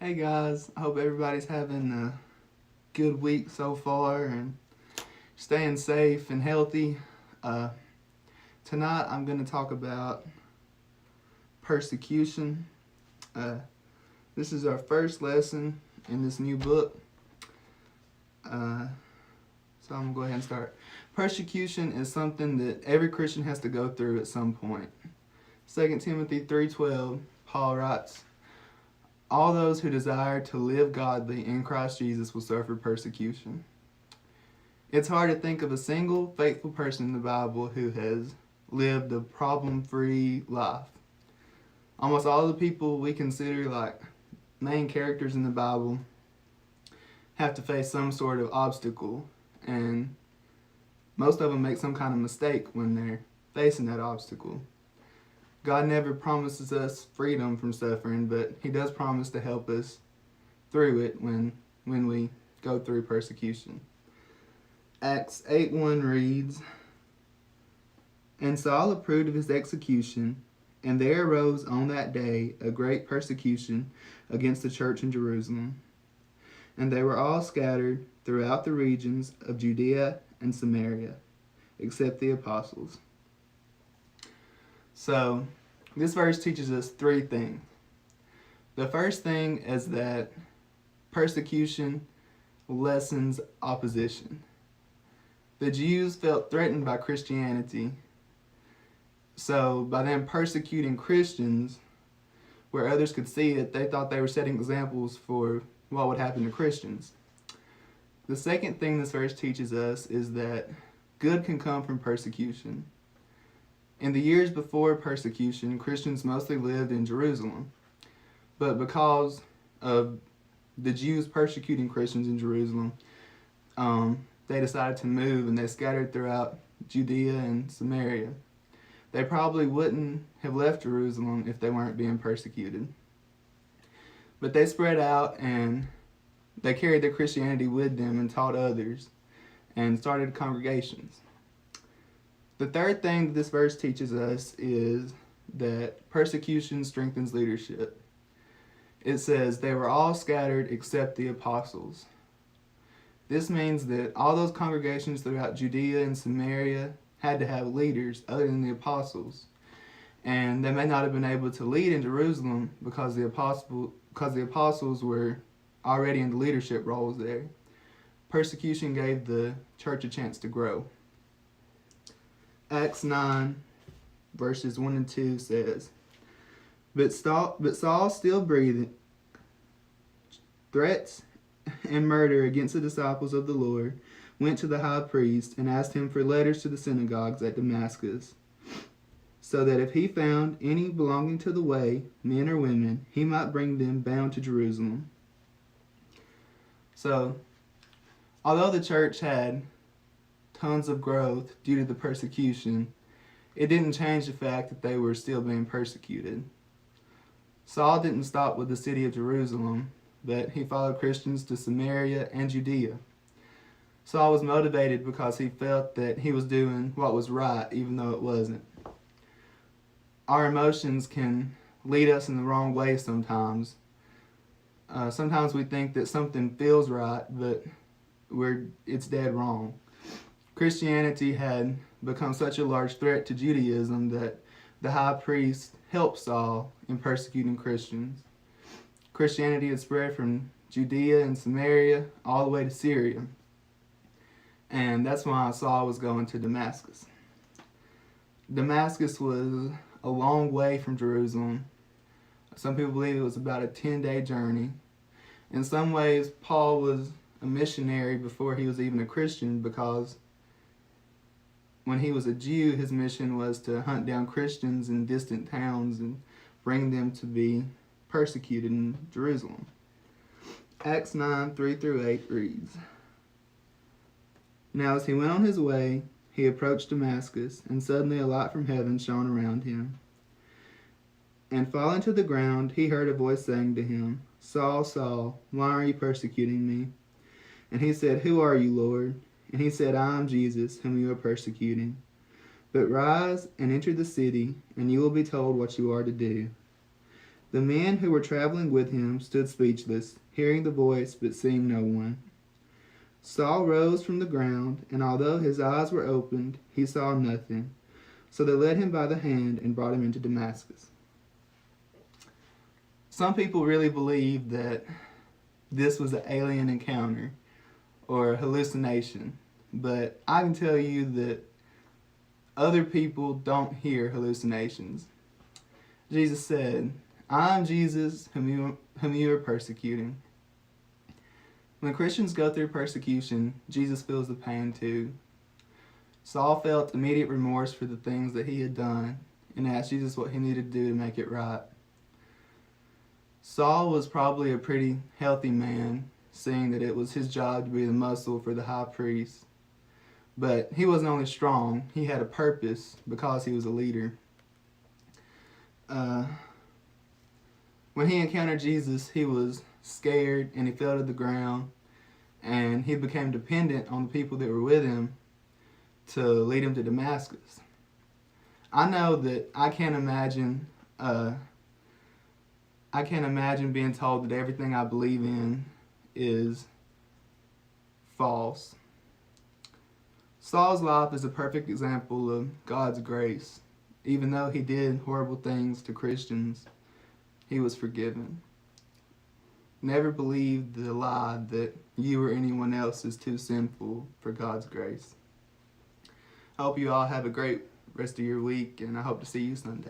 Hey guys, I hope everybody's having a good week so far and staying safe and healthy. Uh, Tonight I'm going to talk about persecution. Uh, this is our first lesson in this new book. So I'm going to go ahead and start. Persecution is something that every Christian has to go through at some point. 2 Timothy 3:12, Paul writes, all those who desire to live godly in Christ Jesus will suffer persecution. It's hard to think of a single faithful person in the Bible who has lived a problem-free life. Almost all the people we consider like main characters in the Bible have to face some sort of obstacle, and most of them make some kind of mistake when they're facing that obstacle. God never promises us freedom from suffering, but He does promise to help us through it when we go through persecution. Acts 8:1 reads, and Saul approved of his execution, and there arose on that day a great persecution against the church in Jerusalem. And they were all scattered throughout the regions of Judea and Samaria, except the apostles. So, this verse teaches us three things. The first thing is that persecution lessens opposition. The Jews felt threatened by Christianity, so by them persecuting Christians where others could see it, they thought they were setting examples for what would happen to Christians. The second thing this verse teaches us is that good can come from persecution. In the years before persecution, Christians mostly lived in Jerusalem. But because of the Jews persecuting Christians in Jerusalem, they decided to move and they scattered throughout Judea and Samaria. They probably wouldn't have left Jerusalem if they weren't being persecuted. But they spread out and they carried their Christianity with them and taught others and started congregations. The third thing that this verse teaches us is that persecution strengthens leadership. It says, they were all scattered except the apostles. This means that all those congregations throughout Judea and Samaria had to have leaders other than the apostles. And they may not have been able to lead in Jerusalem because the apostles were already in the leadership roles there. Persecution gave the church a chance to grow. Acts 9, verses 1 and 2 says, But Saul still breathed threats and murder against the disciples of the Lord, went to the high priest and asked him for letters to the synagogues at Damascus, so that if he found any belonging to the way, men or women, he might bring them bound to Jerusalem. So, although the church had tons of growth due to the persecution, it didn't change the fact that they were still being persecuted. Saul didn't stop with the city of Jerusalem, but he followed Christians to Samaria and Judea. Saul was motivated because he felt that he was doing what was right, even though it wasn't. Our emotions can lead us in the wrong way sometimes. Sometimes we think that something feels right, but it's dead wrong. Christianity had become such a large threat to Judaism that the high priest helped Saul in persecuting Christians. Christianity had spread from Judea and Samaria all the way to Syria. And that's why Saul was going to Damascus. Damascus was a long way from Jerusalem. Some people believe it was about a 10-day journey. In some ways, Paul was a missionary before he was even a Christian, because when he was a Jew, his mission was to hunt down Christians in distant towns and bring them to be persecuted in Jerusalem. Acts 9, 3-8 reads, Now as he went on his way, he approached Damascus, and suddenly a light from heaven shone around him. And falling to the ground, he heard a voice saying to him, Saul, Saul, why are you persecuting me? And he said, Who are you, Lord? And he said, I am Jesus, whom you are persecuting. But rise and enter the city, and you will be told what you are to do. The men who were traveling with him stood speechless, hearing the voice but seeing no one. Saul rose from the ground, and although his eyes were opened, he saw nothing. So they led him by the hand and brought him into Damascus. Some people really believe that this was an alien encounter or a hallucination, but I can tell you that other people don't hear hallucinations. Jesus said, "I am Jesus whom you are persecuting." When Christians go through persecution, Jesus feels the pain too. Saul felt immediate remorse for the things that he had done and asked Jesus what he needed to do to make it right. Saul was probably a pretty healthy man, seeing that it was his job to be the muscle for the high priest. But he wasn't only strong, he had a purpose because he was a leader. When he encountered Jesus, he was scared and he fell to the ground, and he became dependent on the people that were with him to lead him to Damascus. I know that I can't imagine being told that everything I believe in is false. Saul's life is a perfect example of God's grace. Even though he did horrible things to Christians, he was forgiven. Never believe the lie that you or anyone else is too sinful for God's grace. I hope you all have a great rest of your week, and I hope to see you Sunday.